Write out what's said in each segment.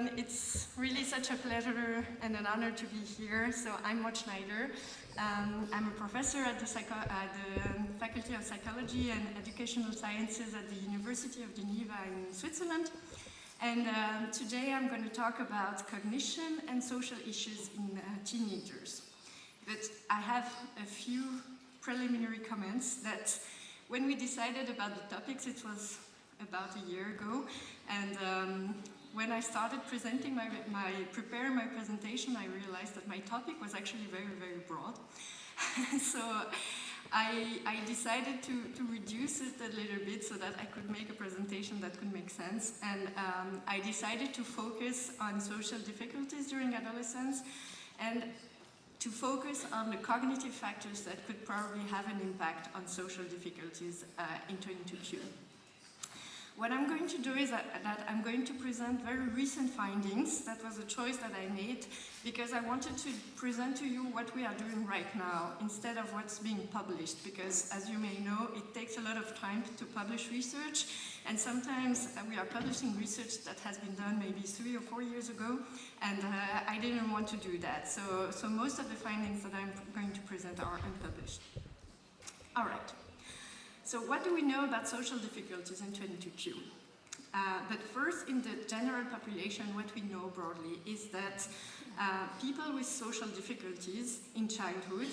everyone. It's really such a pleasure and an honor to be here. So I'm Maude Schneider. I'm a professor at the Faculty of Psychology and Educational Sciences at the University of Geneva in Switzerland. And today I'm going to talk about cognition and social issues in teenagers. But I have a few preliminary comments that when we decided about the topics, it was about a year ago, and when I started presenting preparing my presentation, I realized that my topic was actually very, very broad. So I decided to reduce it a little bit so that I could make a presentation that could make sense, and I decided to focus on social difficulties during adolescence and to focus on the cognitive factors that could probably have an impact on social difficulties in 22Q. What I'm going to do is that I'm going to present very recent findings. That was a choice that I made because I wanted to present to you what we are doing right now instead of what's being published, because as you may know, it takes a lot of time to publish research, and sometimes we are publishing research that has been done maybe 3 or 4 years ago, and I didn't want to do that. So most of the findings that I'm going to present are unpublished. All right. So what do we know about social difficulties in 22Q? But first, in the general population, what we know broadly is that people with social difficulties in childhood,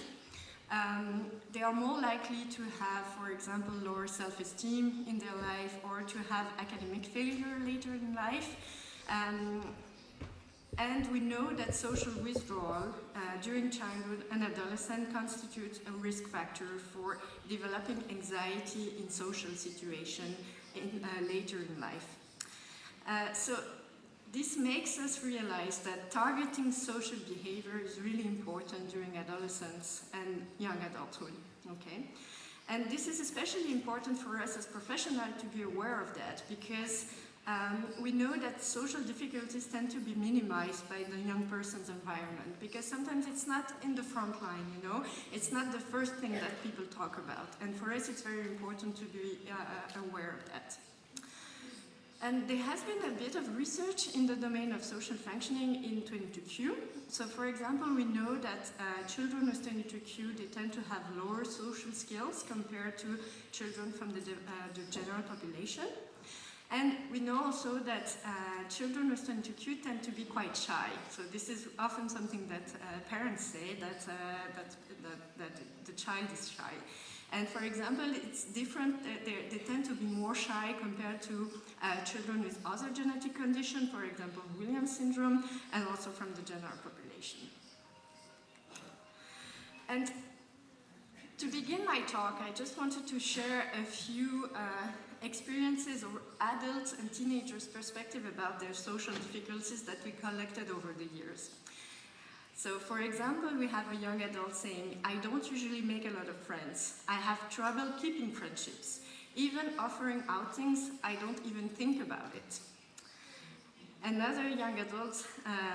they are more likely to have, for example, lower self-esteem in their life or to have academic failure later in life. And we know that social withdrawal during childhood and adolescence constitutes a risk factor for developing anxiety in social situations later in life. So this makes us realize that targeting social behavior is really important during adolescence and young adulthood. Okay? And this is especially important for us as professionals to be aware of that, because we know that social difficulties tend to be minimized by the young person's environment, because sometimes it's not in the front line, you know? It's not the first thing that people talk about. And for us, it's very important to be aware of that. And there has been a bit of research in the domain of social functioning in 22Q. So for example, we know that children with 22Q, they tend to have lower social skills compared to children from the general population. And we know also that children with 22Q tend to be quite shy. So this is often something that parents say, that the child is shy. And for example, it's different. They tend to be more shy compared to children with other genetic conditions, for example, Williams syndrome, and also from the general population. And to begin my talk, I just wanted to share a few experiences of adults and teenagers' perspective about their social difficulties that we collected over the years. So for example, we have a young adult saying, "I don't usually make a lot of friends. I have trouble keeping friendships. Even offering outings, I don't even think about it." Another young adult,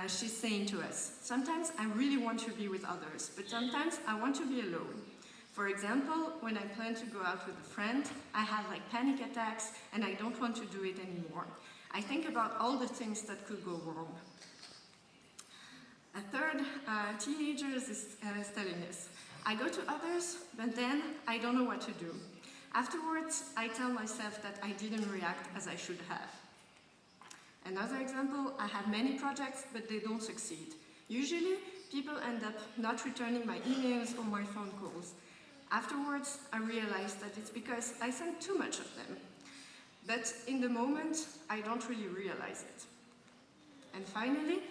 she's saying to us, "Sometimes I really want to be with others, but sometimes I want to be alone. For example, when I plan to go out with a friend, I have like panic attacks and I don't want to do it anymore. I think about all the things that could go wrong." A third teenager is telling us, "I go to others, but then I don't know what to do. Afterwards, I tell myself that I didn't react as I should have." Another example, "I have many projects, but they don't succeed. Usually, people end up not returning my emails or my phone calls. Afterwards, I realize that it's because I sent too much of them. But in the moment, I don't really realize it." And finally,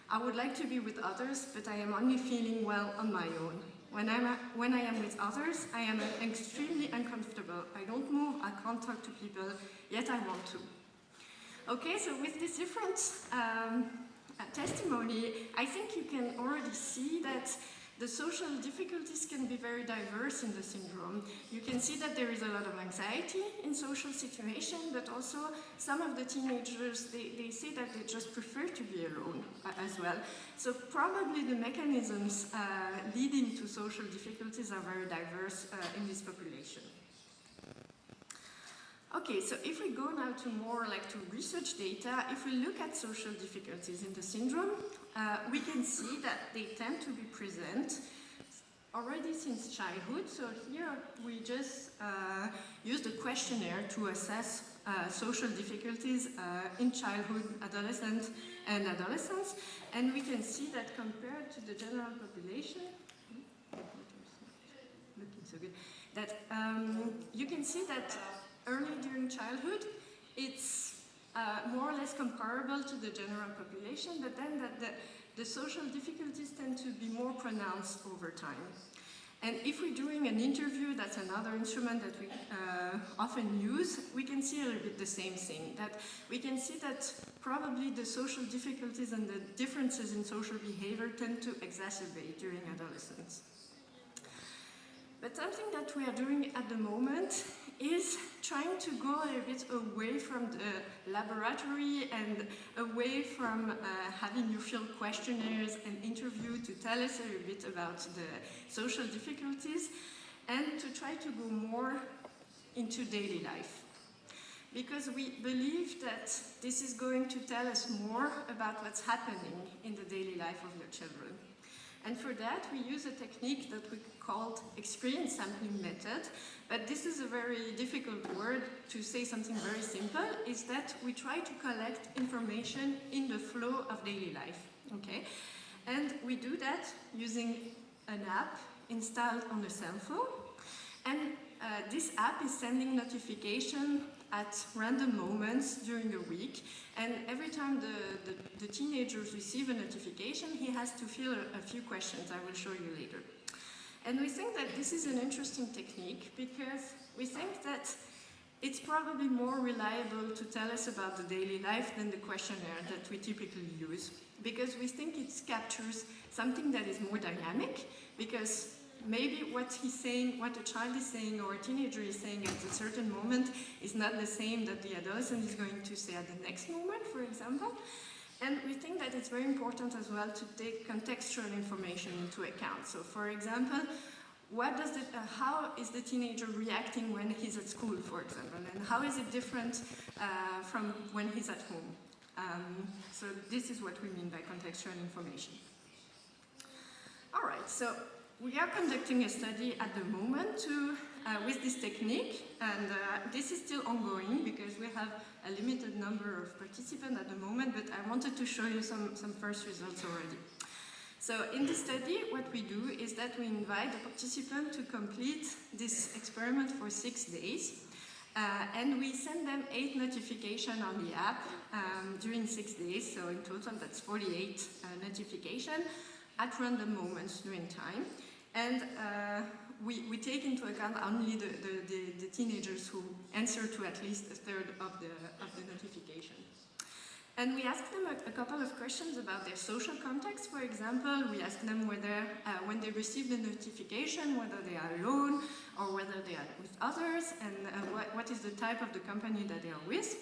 "I would like to be with others, but I am only feeling well on my own. When I am with others, I am extremely uncomfortable. I don't move, I can't talk to people, yet I want to." Okay, so with this different testimony, I think you can already see that the social difficulties can be very diverse in the syndrome. You can see that there is a lot of anxiety in social situations, but also some of the teenagers, they say that they just prefer to be alone as well. So probably the mechanisms leading to social difficulties are very diverse in this population. Okay, so if we go now to more like to research data, if we look at social difficulties in the syndrome, we can see that they tend to be present already since childhood. So here we just used a questionnaire to assess social difficulties in childhood, adolescence, and adolescence. And we can see that compared to the general population, looking so good, that you can see that early during childhood, it's more or less comparable to the general population, but then that the social difficulties tend to be more pronounced over time. And if we're doing an interview, that's another instrument that we often use, we can see a little bit the same thing. That we can see that probably the social difficulties and the differences in social behavior tend to exacerbate during adolescence. But something that we are doing at the moment is trying to go a little bit away from the laboratory and away from having you fill questionnaires and interview to tell us a little bit about the social difficulties, and to try to go more into daily life. Because we believe that this is going to tell us more about what's happening in the daily life of your children. And for that, we use a technique that we called experience sampling method. But this is a very difficult word to say something very simple, is that we try to collect information in the flow of daily life, okay? And we do that using an app installed on a cell phone. And this app is sending notification at random moments during the week, and every time the teenagers receive a notification, he has to fill a few questions I will show you later. And we think that this is an interesting technique because we think that it's probably more reliable to tell us about the daily life than the questionnaire that we typically use, because we think it captures something that is more dynamic, because maybe what he's saying, what a child is saying or a teenager is saying at a certain moment is not the same that the adolescent is going to say at the next moment, for example. And we think that it's very important as well to take contextual information into account. So for example, how is the teenager reacting when he's at school, for example, and how is it different from when he's at home? So this is what we mean by contextual information. All right, so we are conducting a study at the moment with this technique, and this is still ongoing because we have a limited number of participants at the moment, but I wanted to show you some first results already. So in this study, what we do is that we invite the participant to complete this experiment for 6 days, and we send them 8 notifications on the app during 6 days, so in total that's 48 notifications at random moments during time. And we take into account only the teenagers who answer to at least a third of the notification. And we ask them a couple of questions about their social context. For example, we ask them whether, when they receive the notification, whether they are alone or whether they are with others, and what is the type of the company that they are with.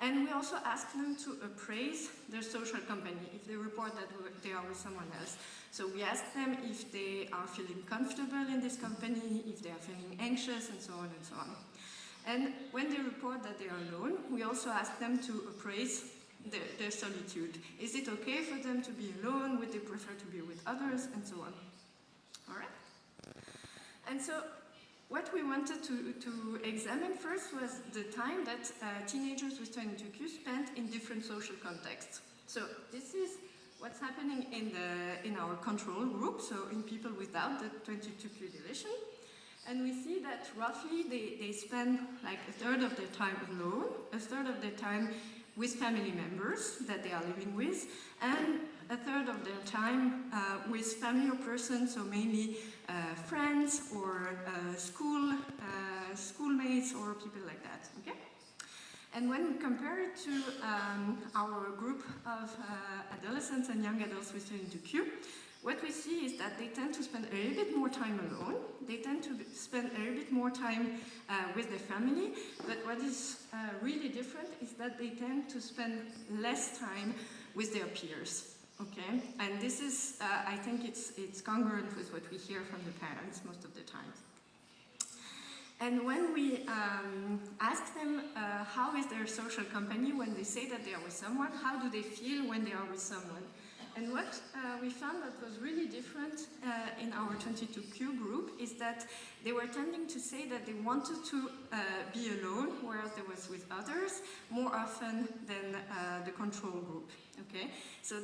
And we also ask them to appraise their social company if they report that they are with someone else. So we ask them if they are feeling comfortable in this company, if they are feeling anxious, and so on and so on. And when they report that they are alone, we also ask them to appraise their solitude. Is it okay for them to be alone? Would they prefer to be with others? And so on. All right? And so what we wanted to examine first was the time that teenagers with 22q spent in different social contexts. So this is what's happening in our control group, so in people without the 22q deletion. And we see that roughly they spend like a third of their time alone, a third of their time with family members that they are living with, and a third of their time with family or persons, so mainly friends or schoolmates or people like that, okay? And when we compare it to our group of adolescents and young adults with 22q, what we see is that they tend to spend a little bit more time alone, they tend to spend a little bit more time with their family, but what is really different is that they tend to spend less time with their peers. Okay, and this is, I think it's congruent with what we hear from the parents most of the time. And when we ask them how is their social company when they say that they are with someone, how do they feel when they are with someone? And what we found that was really different in our 22Q group is that they were tending to say that they wanted to be alone, whereas they was with others, more often than the control group. Okay, so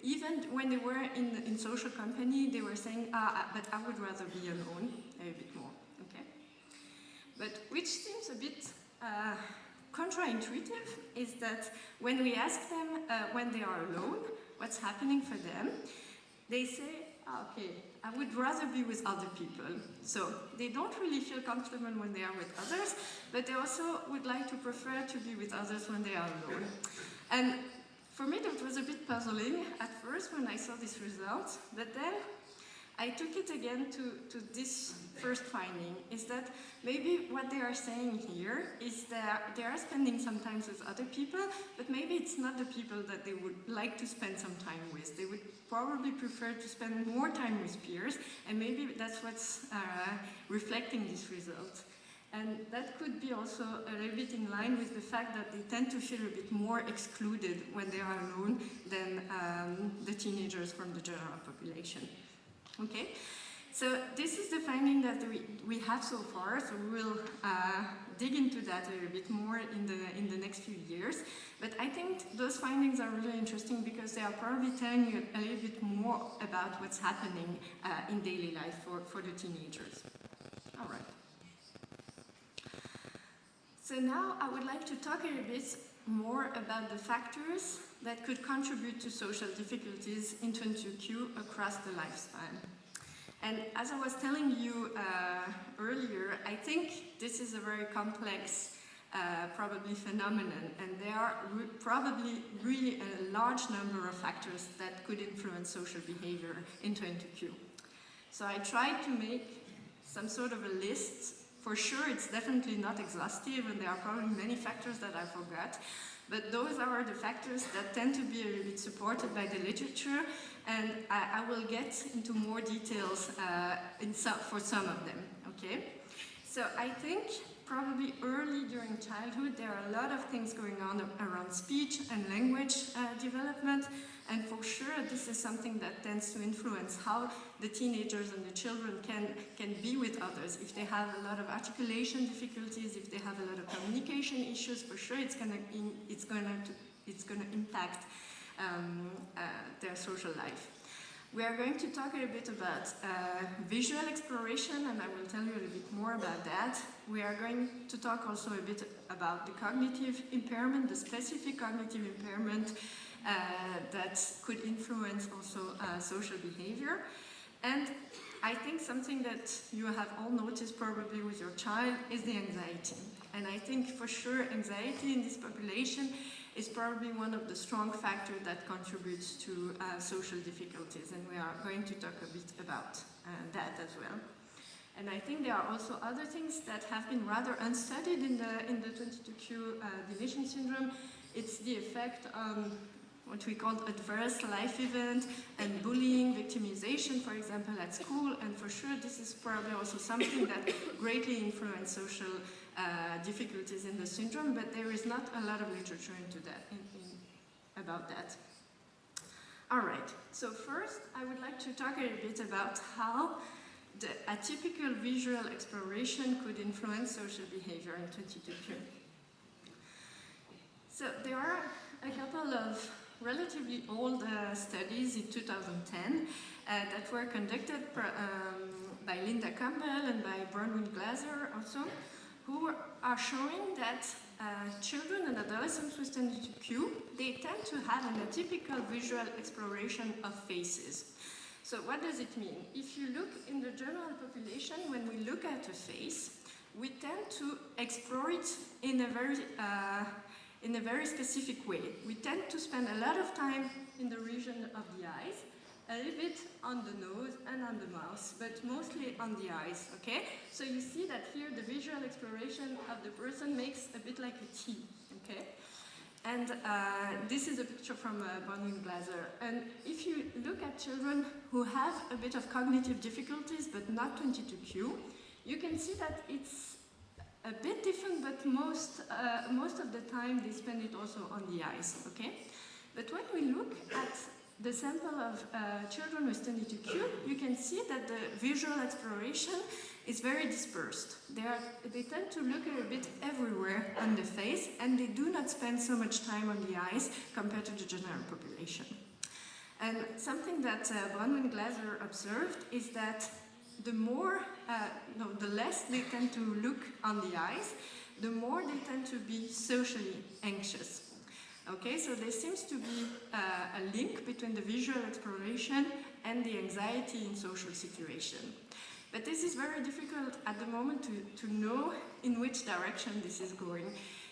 even when they were in social company, they were saying, but I would rather be alone a bit more. Okay, but which seems a bit counterintuitive is that when we ask them when they are alone, what's happening for them, they say, okay, I would rather be with other people. So they don't really feel comfortable when they are with others, but they also would like to prefer to be with others when they are alone. And for me, that was a bit puzzling at first when I saw this result, but then I took it again to this first finding, is that maybe what they are saying here is that they are spending some time with other people, but maybe it's not the people that they would like to spend some time with. They would probably prefer to spend more time with peers, and maybe that's what's reflecting this result. And that could be also a little bit in line with the fact that they tend to feel a bit more excluded when they are alone than the teenagers from the general population. Okay, so this is the finding that we have so far, so we'll dig into that a little bit more in the next few years. But I think those findings are really interesting because they are probably telling you a little bit more about what's happening in daily life for the teenagers. All right. So now I would like to talk a little bit more about the factors that could contribute to social difficulties in 22Q across the lifespan. And as I was telling you earlier, I think this is a very complex probably phenomenon, and there are probably really a large number of factors that could influence social behavior in 22Q. So I tried to make some sort of a list. For sure, it's definitely not exhaustive, and there are probably many factors that I forgot. But those are the factors that tend to be a little bit supported by the literature, and I will get into more details for some of them, okay? So I think probably early during childhood there are a lot of things going on around speech and language development, and for sure this is something that tends to influence how the teenagers and the children can be with others. If they have a lot of articulation difficulties, if they have a lot of communication issues, for sure it's gonna impact their social life. We are going to talk a little bit about visual exploration, and I will tell you a little bit more about that. We are going to talk also a bit about the cognitive impairment, the specific cognitive impairment that could influence also social behavior. And I think something that you have all noticed probably with your child is the anxiety. And I think for sure anxiety in this population is probably one of the strong factors that contributes to social difficulties, and we are going to talk a bit about that as well. And I think there are also other things that have been rather unstudied in the 22Q deletion syndrome. It's the effect on what we call adverse life event and bullying, victimization, for example, at school, and for sure this is probably also something that greatly influences social difficulties in the syndrome, but there is not a lot of literature into that, about that. All right, so first I would like to talk a little bit about how the atypical visual exploration could influence social behavior in 22Q. So there are a couple of relatively old studies in 2010 that were conducted by Linda Campbell and by Bronwyn Glaser also, who are showing that children and adolescents with 22Q, they tend to have an atypical visual exploration of faces. So what does it mean? If you look in the general population, when we look at a face, we tend to explore it in a very specific way. We tend to spend a lot of time in the region of the eyes, a little bit on the nose and on the mouth, but mostly on the eyes, okay? So you see that here the visual exploration of the person makes a bit like a T, okay? And this is a picture from Bronwyn Glaser. And if you look at children who have a bit of cognitive difficulties but not 22Q, you can see that it's a bit different, but most of the time they spend it also on the eyes, okay? But when we look at the sample of children with 22q, you can see that the visual exploration is very dispersed. They tend to look a bit everywhere on the face, and they do not spend so much time on the eyes compared to the general population. And something that Bronwyn and Glaser observed is that the less they tend to look on the eyes, the more they tend to be socially anxious. Okay, so there seems to be a link between the visual exploration and the anxiety in social situation. But this is very difficult at the moment to know in which direction this is going.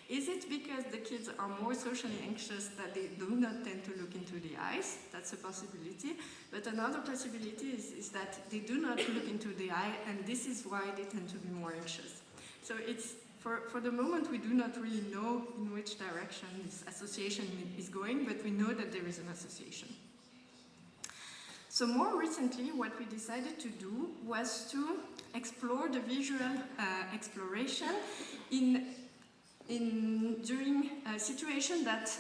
Is it because the kids are more socially anxious that they do not tend to look into the eyes? That's a possibility. But another possibility is that they do not look into the eye, and this is why they tend to be more anxious. So it's for the moment, we do not really know in which direction this association is going, but we know that there is an association. So more recently, what we decided to do was to explore the visual exploration during a situation that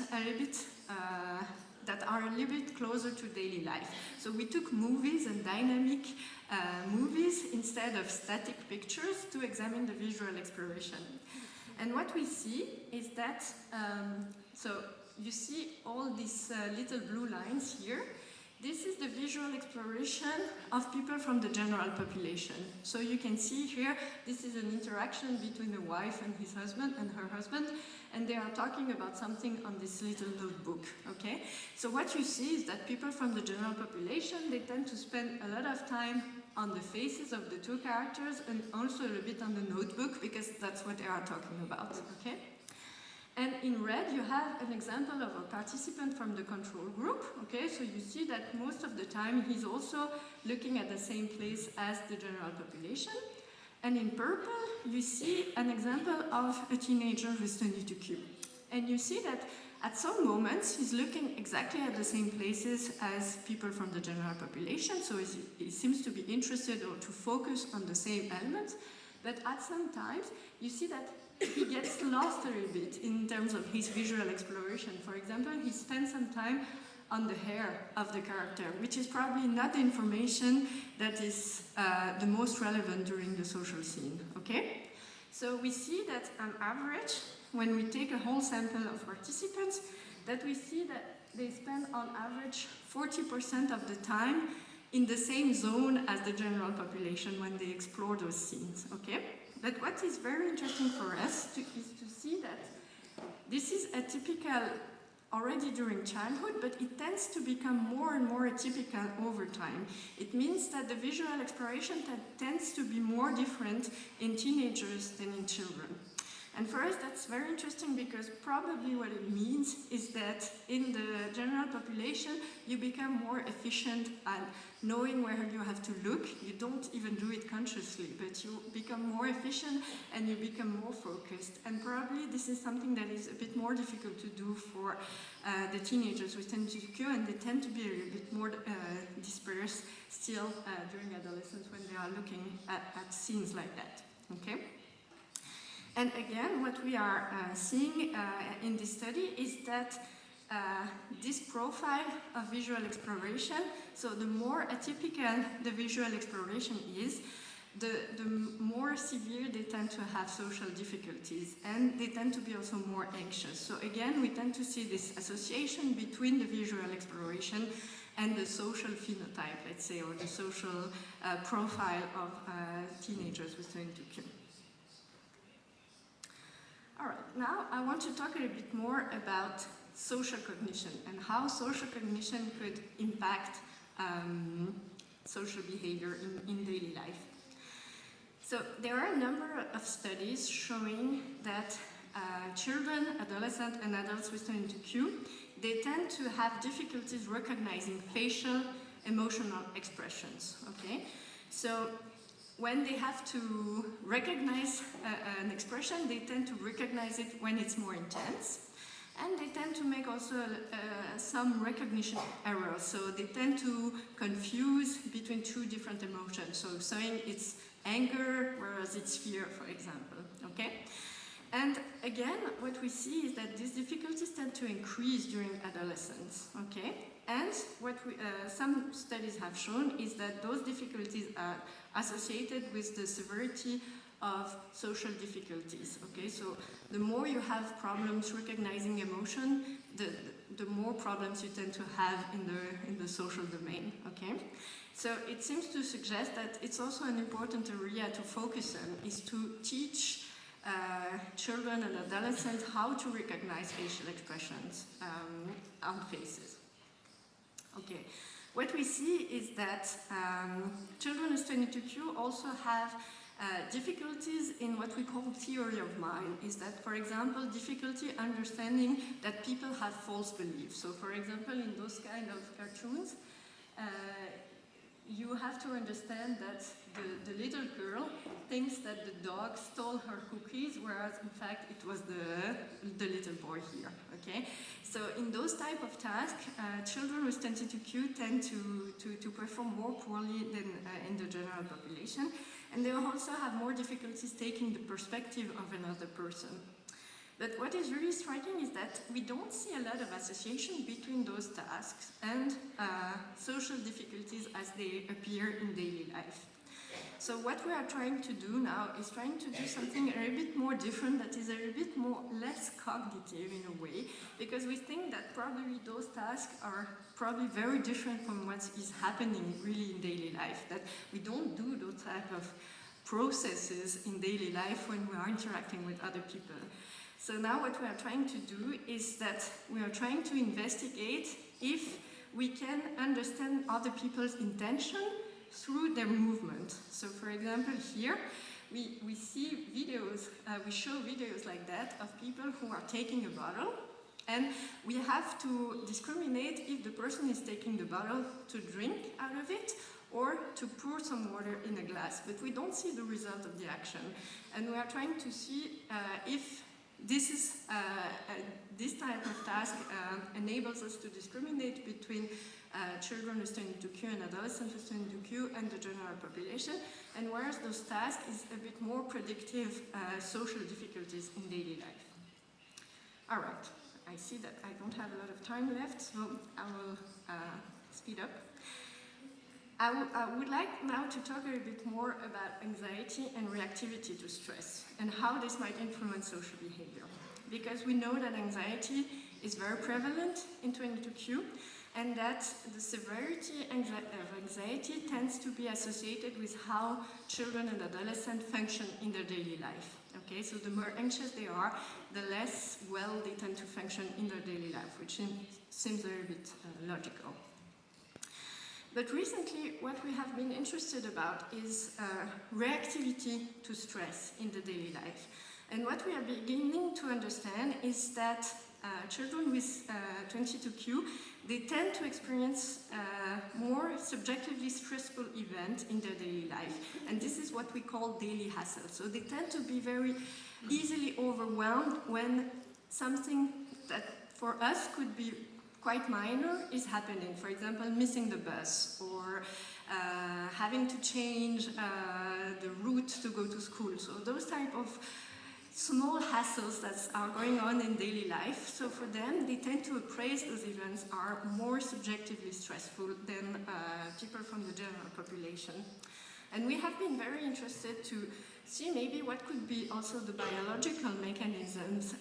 are a little bit closer to daily life. So we took movies and dynamic movies instead of static pictures to examine the visual exploration. And what we see is that, so you see all these little blue lines here. This is the visual exploration of people from the general population. So you can see here, this is an interaction between a wife and his husband and her husband, and they are talking about something on this little notebook, okay? So what you see is that people from the general population, they tend to spend a lot of time on the faces of the two characters and also a little bit on the notebook, because that's what they are talking about, okay? And in red, you have an example of a participant from the control group, okay? So you see that most of the time he's also looking at the same place as the general population. And in purple, you see an example of a teenager with 22q. And you see that at some moments, he's looking exactly at the same places as people from the general population, so he seems to be interested or to focus on the same elements. But at some times, you see that he gets lost a little bit in terms of his visual exploration. For example, he spends some time on the hair of the character, which is probably not the information that is the most relevant during the social scene, okay? So we see that on average, when we take a whole sample of participants, that we see that they spend on average 40% of the time in the same zone as the general population when they explore those scenes, okay? But what is very interesting for us is to see that this is atypical already during childhood, but it tends to become more and more atypical over time. It means that the visual exploration tends to be more different in teenagers than in children. And for us, that's very interesting because probably what it means is that in the general population, you become more efficient at knowing where you have to look. You don't even do it consciously, but you become more efficient and you become more focused. And probably this is something that is a bit more difficult to do for the teenagers with 22q, and they tend to be a little bit more dispersed still during adolescence when they are looking at scenes like that, okay? And again, what we are seeing in this study is that this profile of visual exploration, so the more atypical the visual exploration is, the more severe they tend to have social difficulties, and they tend to be also more anxious. So again, we tend to see this association between the visual exploration and the social phenotype, let's say, or the social profile of teenagers with 22q. All right, now I want to talk a little bit more about social cognition and how social cognition could impact social behavior in daily life. So there are a number of studies showing that children, adolescents, and adults with 22q, they tend to have difficulties recognizing facial emotional expressions, okay? So when they have to recognize an expression, they tend to recognize it when it's more intense. And they tend to make also some recognition errors. So they tend to confuse between two different emotions. So saying it's anger, whereas it's fear, for example, okay? And again, what we see is that these difficulties tend to increase during adolescence, okay? And what some studies have shown is that those difficulties are associated with the severity of social difficulties, okay? So the more you have problems recognizing emotion, the more problems you tend to have in the social domain, okay? So it seems to suggest that it's also an important area to focus on, is to teach children and adolescents how to recognize facial expressions on faces. Okay, what we see is that children with 22q also have difficulties in what we call theory of mind. Is that, for example, difficulty understanding that people have false beliefs. So, for example, in those kind of cartoons, you have to understand that the little girl thinks that the dog stole her cookies, whereas in fact it was the little boy here, okay? So in those type of tasks, children with 22q tend to perform more poorly than in the general population, and they also have more difficulties taking the perspective of another person. But what is really striking is that we don't see a lot of association between those tasks and social difficulties as they appear in daily life. So what we are trying to do now is trying to do something a bit more different, that is a bit more less cognitive in a way, because we think that probably those tasks are probably very different from what is happening really in daily life, that we don't do those type of processes in daily life when we are interacting with other people. So now what we are trying to do is that we are trying to investigate if we can understand other people's intention through their movement. So for example here, we see videos, we show videos like that of people who are taking a bottle, and we have to discriminate if the person is taking the bottle to drink out of it or to pour some water in a glass, but we don't see the result of the action. And we are trying to see if this is this type of task enables us to discriminate between children with 22q and adolescents with 22q and the general population, and whereas those tasks is a bit more predictive social difficulties in daily life. All right, I see that I don't have a lot of time left, so I will speed up. I would like now to talk a bit more about anxiety and reactivity to stress and how this might influence social behavior. Because we know that anxiety is very prevalent in 22q, and that the severity of anxiety tends to be associated with how children and adolescents function in their daily life. Okay, so the more anxious they are, the less well they tend to function in their daily life, which seems a bit logical. But recently, what we have been interested about is reactivity to stress in the daily life. And what we are beginning to understand is that children with 22q, they tend to experience more subjectively stressful events in their daily life. And this is what we call daily hassle. So they tend to be very easily overwhelmed when something that for us could be quite minor is happening. For example, missing the bus, or having to change the route to go to school. So those type of small hassles that are going on in daily life. So for them, they tend to appraise those events are more subjectively stressful than people from the general population. And we have been very interested to see maybe what could be also the biological mechanisms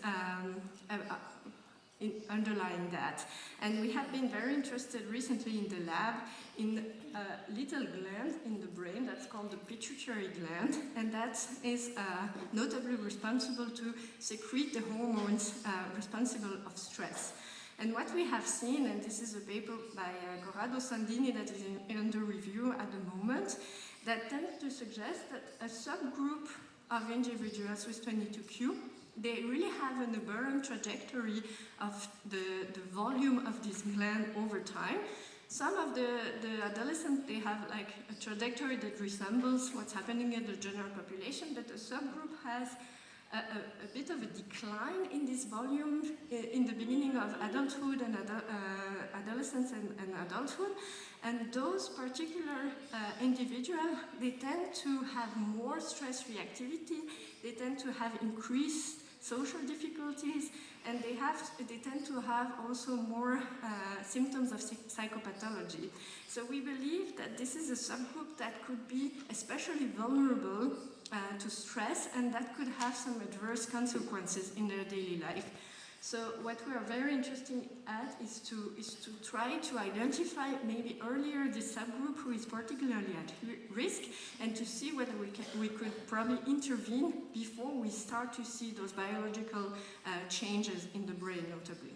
underlying that. And we have been very interested recently in the lab in a little gland in the brain that's called the Pituitary Gland, and that is notably responsible to secrete the hormones responsible of stress. And what we have seen, and this is a paper by Corrado Sandini that is under review at the moment, that tends to suggest that a subgroup of individuals with 22q, they really have an aberrant trajectory of the volume of this gland over time. Some of the adolescents, they have like a trajectory that resembles what's happening in the general population, but a subgroup has a bit of a decline in this volume in the beginning of adulthood and adolescence and adulthood. And those particular individuals, they tend to have more stress reactivity, they tend to have increased social difficulties, and they tend to have also more symptoms of psychopathology. So we believe that this is a subgroup that could be especially vulnerable to stress, and that could have some adverse consequences in their daily life. So what we are very interested at is to try to identify maybe earlier this subgroup who is particularly at risk, and to see whether we could probably intervene before we start to see those biological changes in the brain, notably.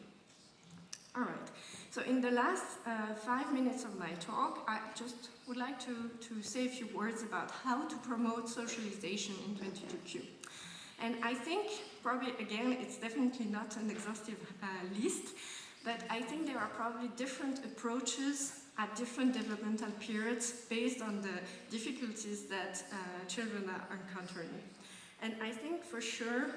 All right. So in the last 5 minutes of my talk, I just would like to say a few words about how to promote socialization in 22q. And I think, probably again, it's definitely not an exhaustive list, but I think there are probably different approaches at different developmental periods based on the difficulties that children are encountering. And I think for sure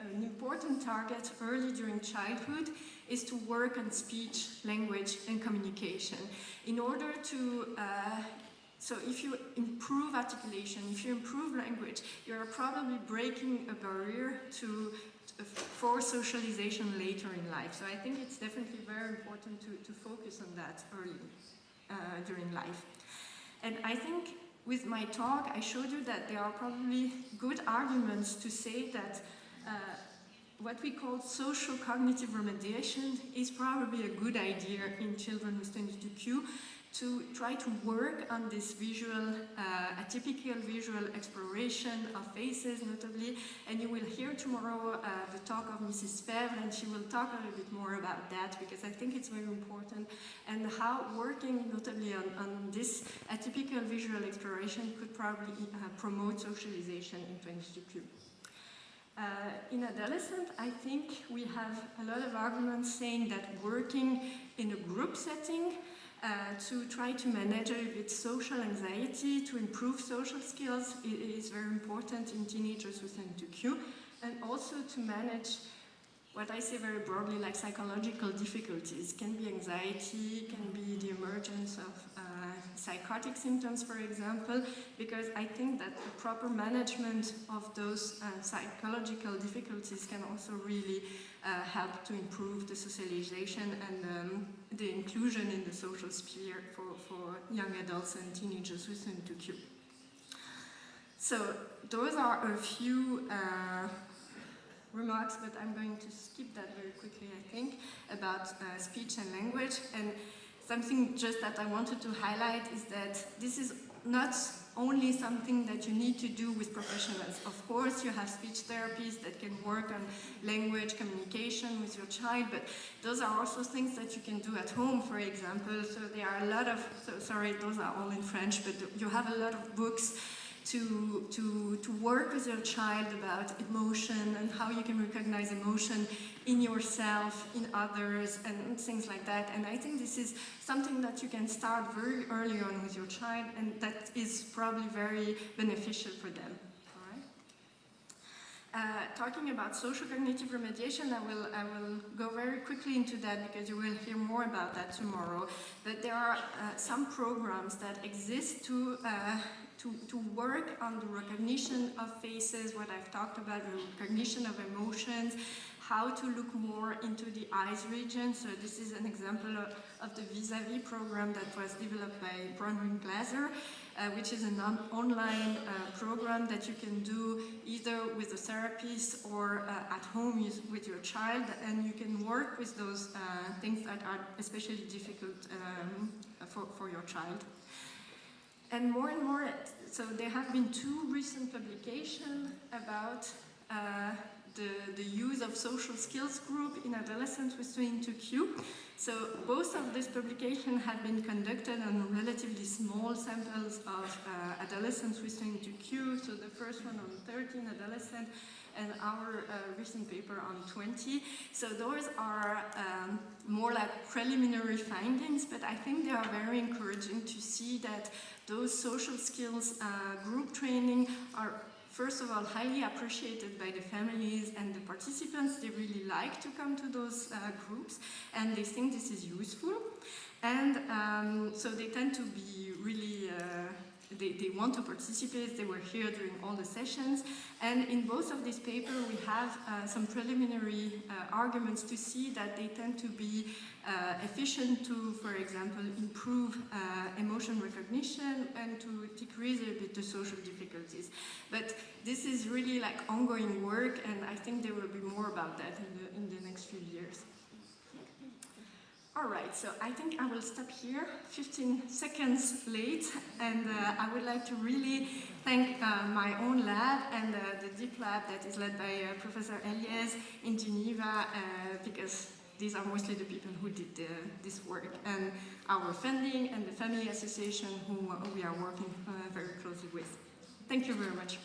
an important target early during childhood is to work on speech, language, and communication in order to so if you improve articulation, if you improve language, you're probably breaking a barrier for socialization later in life. So I think it's definitely very important to focus on that early during life. And I think with my talk, I showed you that there are probably good arguments to say that what we call social cognitive remediation is probably a good idea in children with 22q, to try to work on this visual, atypical visual exploration of faces, notably. And you will hear tomorrow the talk of Mrs. Fevre, and she will talk a little bit more about that, because I think it's very important, and how working notably on this atypical visual exploration could probably promote socialization in 22q. In adolescent, I think we have a lot of arguments saying that working in a group setting to try to manage a bit social anxiety, to improve social skills is very important in teenagers with 22q, and also to manage what I say very broadly, like psychological difficulties. Can be anxiety, can be the emergence of psychotic symptoms, for example, because I think that the proper management of those psychological difficulties can also really help to improve the socialization and the inclusion in the social sphere for young adults and teenagers with 22q. So those are a few remarks, but I'm going to skip that very quickly, I think, about speech and language. And something just that I wanted to highlight is that this is not only something that you need to do with professionals. Of course, you have speech therapists that can work on language communication with your child, but those are also things that you can do at home, for example. So there are a lot of, sorry, those are all in French, but you have a lot of books to work with your child about emotion and how you can recognize emotion in yourself, in others, and things like that. And I think this is something that you can start very early on with your child, and that is probably very beneficial for them. Talking about social cognitive remediation, I will go very quickly into that because you will hear more about that tomorrow. But there are some programs that exist to work on the recognition of faces, what I've talked about, the recognition of emotions, how to look more into the eyes region. So this is an example of the Vis-a-Vis program that was developed by Bronwyn Glaser, which is an online program that you can do either with a therapist or at home with your child, and you can work with those things that are especially difficult for your child. And more, so there have been 2 recent publications about the use of social skills group in adolescents with 22q. So both of these publications have been conducted on relatively small samples of adolescents with 22q. So the first one on 13 adolescents, and our recent paper on 20. So those are more like preliminary findings, but I think they are very encouraging to see that those social skills group training are first of all, highly appreciated by the families and the participants. They really like to come to those groups, and they think this is useful. And so they tend to be really, they want to participate. They were here during all the sessions. And in both of these papers, we have some preliminary arguments to see that they tend to be efficient to, for example, improve emotion recognition and to decrease a bit the social difficulties. But this is really like ongoing work, and I think there will be more about that in the next few years. All right, so I think I will stop here, 15 seconds late, and I would like to really thank my own lab and the DEEP lab that is led by Professor Elias in Geneva, because these are mostly the people who did this work, and our funding and the family association who we are working very closely with. Thank you very much.